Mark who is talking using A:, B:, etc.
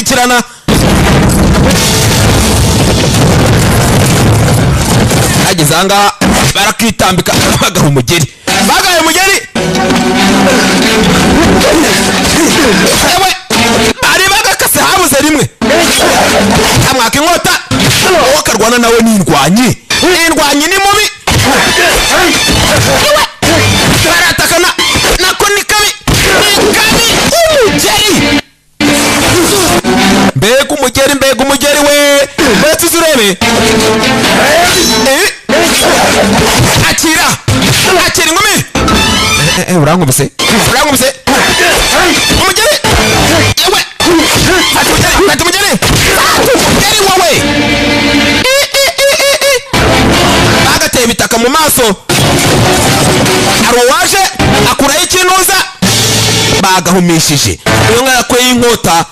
A: baramukurikirana. Ageze ahangaha barakitambika bagaha umugeri. Bagaye umugeri. Ewe bari bagakase habuze rimwe. Amwaka inkota. Uwo karwana nawe n'indwanyi. Indwanyi ni mubi. Ewe baratakana nako ni kabi. Umugeri. Mbega umugeri we. Betse uzurebe. Akira ingumi. Urankubise. Umugeri. Ewe. Fata umugeri. Umugeri wowe. Bagateye ibitaka mu maso. Hari uwaje akuraho ikinuza bagahumishije. Uyu ngaya kwe y'inkota